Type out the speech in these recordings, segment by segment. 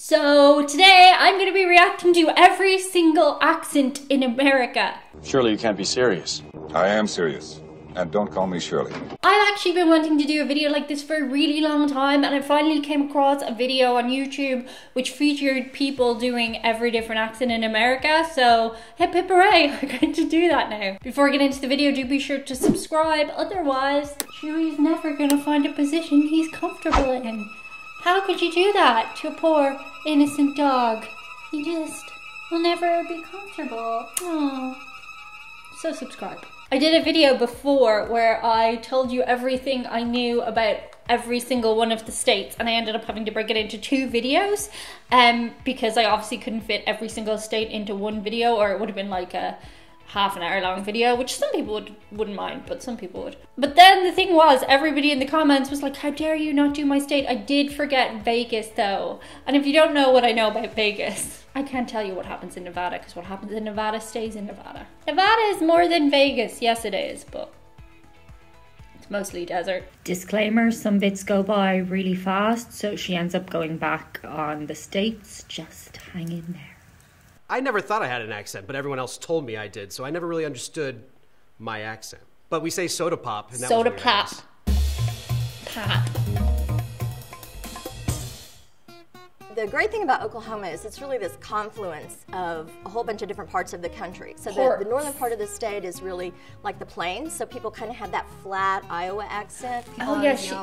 So today I'm going to be reacting to every single accent in America. Surely you can't be serious. I am serious. And don't call me Shirley. I've actually been wanting to do a video like this for a really long time, and I finally came across a video on YouTube which featured people doing every different accent in America. So hip hip hooray, we're going to do that now. Before I get into the video, do be sure to subscribe, otherwise Chewy's never going to find a position he's comfortable in. How could you do that to a poor innocent dog? He just will never be comfortable. Oh, so subscribe. I did a video before where I told you everything I knew about every single one of the states, and I ended up having to break it into 2 videos because I obviously couldn't fit every single state into one video, or it would have been like a half-an-hour long video, which some people wouldn't mind, but some people would. But then the thing was, everybody in the comments was like, how dare you not do my state? I did forget Vegas though. And if you don't know what I know about Vegas, I can't tell you what happens in Nevada, because what happens in Nevada stays in Nevada. Nevada is more than Vegas, yes it is, but it's mostly desert. Disclaimer, some bits go by really fast, so she ends up going back on the states. Just hang in there. I never thought I had an accent, but everyone else told me I did, so I never really understood my accent. But we say soda pop, and that soda was pop. Pop. The great thing about Oklahoma is it's really this confluence of a whole bunch of different parts of the country. So the northern part of the state is really like the plains, so people kind of have that flat Iowa accent. Oh yes,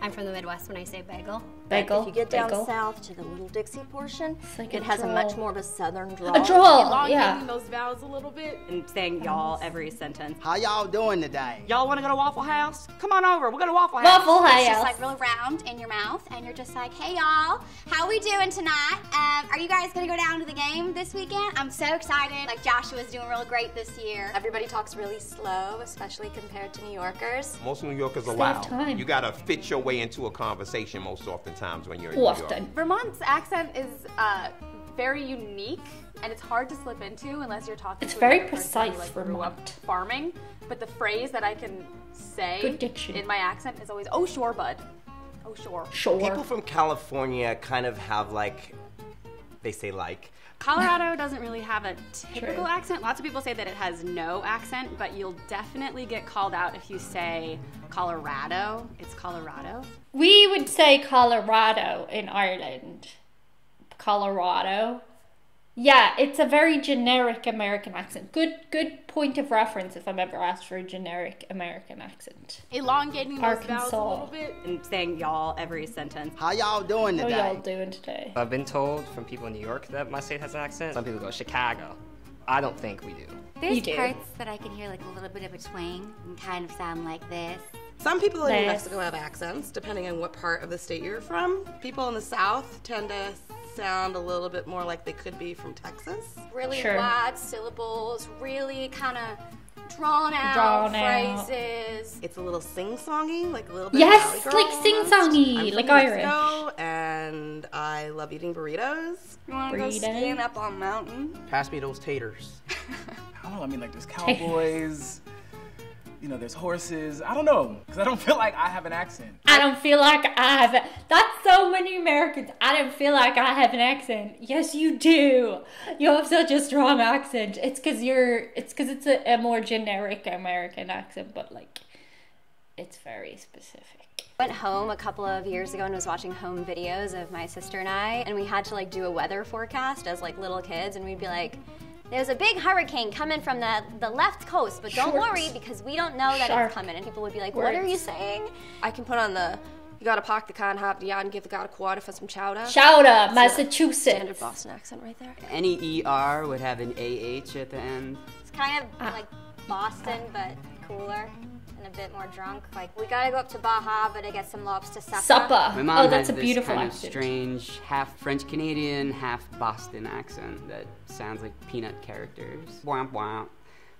I'm from the Midwest when I say bagel. Bagel. If you get down bagel. south to the Little Dixie portion, like it has a much more of a southern drawl. A drawl, elongating those vowels a little bit. And saying y'all every sentence. How y'all doing today? Y'all want to go to Waffle House? Come on over. We'll go to Waffle House. Waffle House. It's just like real round in your mouth, and you're just like, hey y'all, how we doing tonight? Are you guys gonna go down to the game this weekend? I'm so excited. Like Joshua's doing real great this year. Everybody talks really slow, especially compared to New Yorkers. Most New Yorkers are loud. You gotta fit your way into a conversation most oftentimes when you're in New York. Vermont's accent is very unique, and it's hard to slip into unless you're talking It's to very a person precise who, for grew up farming. But the phrase that I can say in my accent is always, oh sure, bud. Oh sure. Sure. People from California kind of have like, they say like. Colorado doesn't really have a typical accent. Lots of people say that it has no accent, but you'll definitely get called out if you say Colorado. It's Colorado. We would say Colorado in Ireland. Colorado. Yeah, it's a very generic American accent. Good point of reference if I'm ever asked for a generic American accent. Elongating those vowels a little bit. And saying y'all every sentence. How y'all doing today? How y'all doing today? I've been told from people in New York that my state has an accent. Some people go Chicago. I don't think we do. There's parts that I can hear like a little bit of a twang and kind of sound like this. Some people in New Mexico have accents, depending on what part of the state you're from. People in the South tend to sound a little bit more like they could be from Texas. Really wide syllables, really kind of drawn out phrases. It's a little sing-songy, like a little bit Yes, Valley Girl like sing-songy, like Irish. Mexico, and I love eating burritos. You want to go skiing up on mountain? Pass me those taters. I don't know, I mean like there's cowboys. You know, there's horses. I don't know, because I don't feel like I have an accent. I don't feel like I have it. That's so many Americans. I don't feel like I have an accent. Yes, you do. You have such a strong accent. It's because it's a more generic American accent, but like, it's very specific. Went home a couple of years ago and was watching home videos of my sister and I, and we had to like do a weather forecast as like little kids, and we'd be like, there's a big hurricane coming from the left coast, but don't worry because we don't know that it's coming. And people would be like, what are you saying? I can put on the, you gotta park the car and hop the and give the guy a quarter for some chowder. Chowder, Massachusetts. Standard Boston accent right there. Any ER would have an AH at the end. It's kind of like Boston, but cooler. And a bit more drunk. Like, we gotta go up to Bar Harbor to get some lobster supper. My mom that's has a beautiful this kind accent. of strange half French Canadian, half Boston accent that sounds like peanut characters. Womp womp.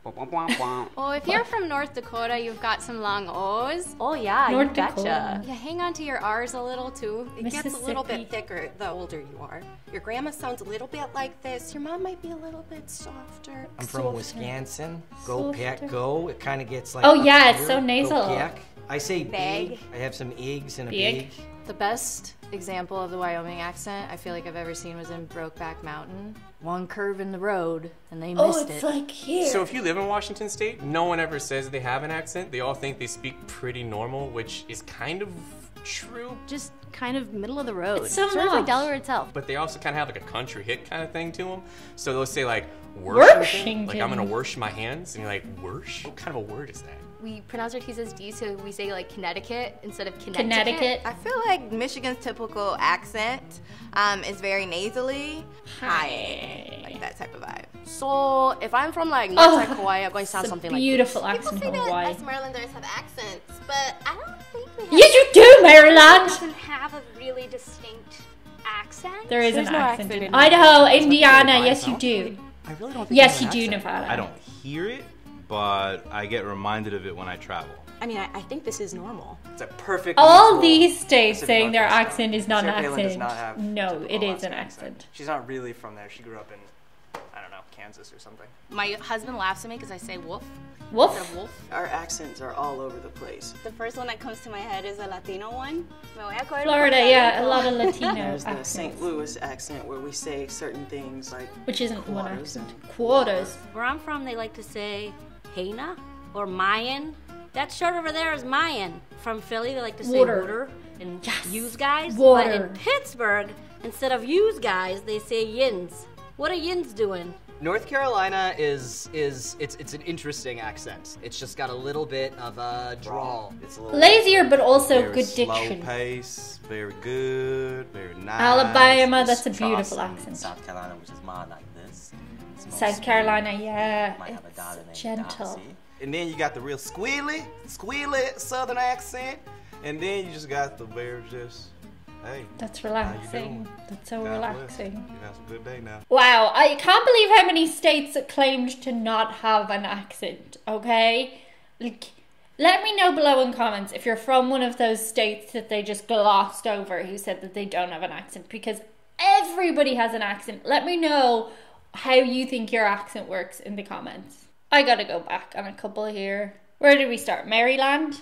Womp womp womp womp. Well, if you're from North Dakota, you've got some long O's. Oh yeah, North you Dakota. betcha. Yeah, hang on to your R's a little too. It gets a little bit thicker the older you are. Your grandma sounds a little bit like this. Your mom might be a little bit softer. I'm from Wisconsin. Go pack go. It kind of gets like. Oh yeah, it's so nasal. I say big. I have some eggs and a big. The best example of the Wyoming accent I feel like I've ever seen was in Brokeback Mountain. One curve in the road, and they missed it. It's like here. So if you live in Washington State, no one ever says they have an accent. They all think they speak pretty normal, which is kind of true. Just kind of middle of the road. It's so sort of not. like Delaware itself. But they also kind of have like a country hit kind of thing to them. So they'll say like, Worshington. Like, I'm gonna wash my hands. And you're like, worsh? What kind of a word is that? We pronounce our T's as D's, so we say like Connecticut instead of Connecticut. I feel like Michigan's typical accent is very nasally. Hi. Like that type of vibe. So if I'm from like North Hawaii, I'm going to sound something like beautiful this. accent People from say Hawaii. that us Marylanders have accents, but I don't think we have. Yes, you do, Maryland. Doesn't have a really distinct accent. There is There's an no accent. accent in Idaho, Indiana, yes you do. I really don't think yes, we you have do, an accent. Nevada. I don't hear it, but I get reminded of it when I travel. I mean, I think this is normal. It's a perfect. All these states saying their accent is not an Sarah Palin does accent. not have No, it is an Alaska accent. She's not really from there. She grew up in, I don't know, Kansas or something. My husband laughs at me because I say wolf. Wolf? Instead of wolf. Our accents are all over the place. The first one that comes to my head is a Latino one. Florida, yeah, a lot of Latino There's the accents. St. Louis accent where we say certain things like Which isn't one quarters accent. Quarters. Where I'm from, they like to say Hena or Mayan. That shirt over there is Mayan. From Philly, they like to say Water. water and use guys. Water. But in Pittsburgh, instead of use guys, they say yins. What are yins doing? North Carolina it's an interesting accent. It's just got a little bit of a drawl. It's a little Lazier, but also very good slow diction. pace, very good, very nice. Alabama, that's a It's beautiful Charleston, accent. South Carolina, which is more like this. It's more South smooth. Carolina, yeah, Might have a daughter it's named gentle. Darcy. And then you got the real squealy southern accent. And then you just got the very just, hey. That's how you relaxing. doing? That's so God bless. relaxing. You have a good day now. Wow, I can't believe how many states claimed to not have an accent, okay? Like, let me know below in comments if you're from one of those states that they just glossed over who said that they don't have an accent, because everybody has an accent. Let me know how you think your accent works in the comments. I gotta go back on a couple here. Where did we start? Maryland?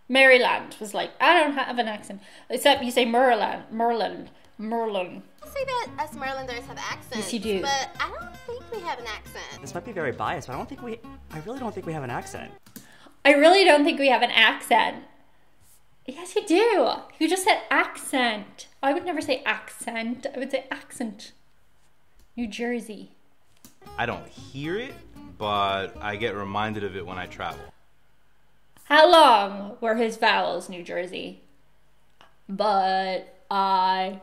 Maryland was like, I don't have an accent. Except you say Merlin. I say that us Marylanders have accents, Yes, you do. but I don't think we have an accent. This might be very biased, but I really don't think we have an accent. I really don't think we have an accent. Yes, you do. You just said accent. I would never say accent. I would say accent. New Jersey. I don't hear it, but I get reminded of it when I travel. How long were his vowels, New Jersey? But I...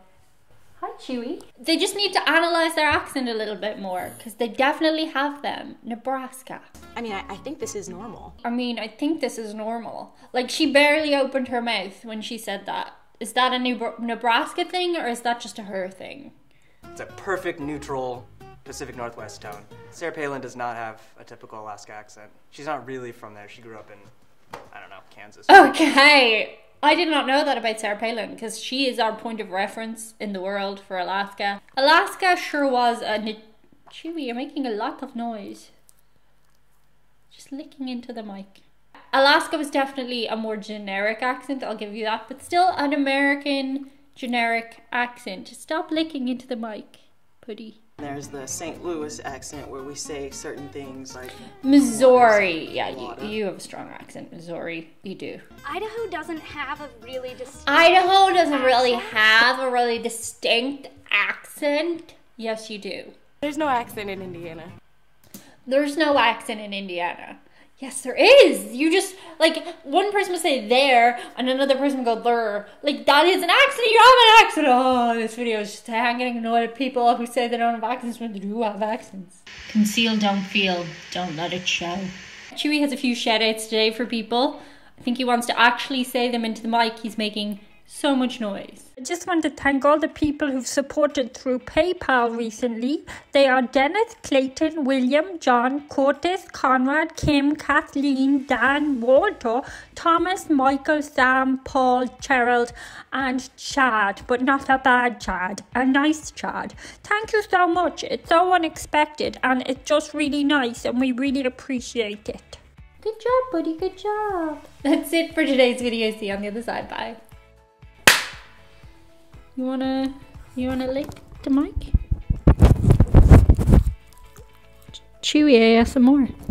Hi, Chewy. They just need to analyze their accent a little bit more, because they definitely have them. Nebraska. I mean, I think this is normal. I mean, I think this is normal. Like, she barely opened her mouth when she said that. Is that a Nebraska thing, or is that just a her thing? It's a perfect neutral Pacific Northwest tone. Sarah Palin does not have a typical Alaska accent. She's not really from there. She grew up in, I don't know, Kansas. Okay. I did not know that about Sarah Palin, because she is our point of reference in the world for Alaska. Alaska sure was a... Chewy, you're making a lot of noise. Just licking into the mic. Alaska was definitely a more generic accent, I'll give you that, but still an American generic accent. Stop licking into the mic, Putty. There's the St. Louis accent where we say certain things like Missouri. Yeah, you have a strong accent, Missouri. You do. Idaho doesn't have a really distinct Idaho doesn't really have a really distinct accent. Yes, you do. There's no accent in Indiana. There's no accent in Indiana. Yes, there is. You just, like, one person would say there, and another person would go there. Like, that is an accent. You have an accent. Oh, this video is just getting annoyed at people who say they don't have accents when they do have accents. Conceal, don't feel. Don't let it show. Chewy has a few shout-outs today for people. I think he wants to actually say them into the mic. He's making so much noise. I just want to thank all the people who've supported through PayPal recently. They are Dennis, Clayton, William, John, Curtis, Conrad, Kim, Kathleen, Dan, Walter, Thomas, Michael, Sam, Paul, Gerald, and Chad, but not a bad Chad, a nice Chad. Thank you so much. It's so unexpected and it's just really nice and we really appreciate it. Good job, buddy. Good job. That's it for today's video. See you on the other side. Bye. You wanna lick the mic? Chewy ASMR.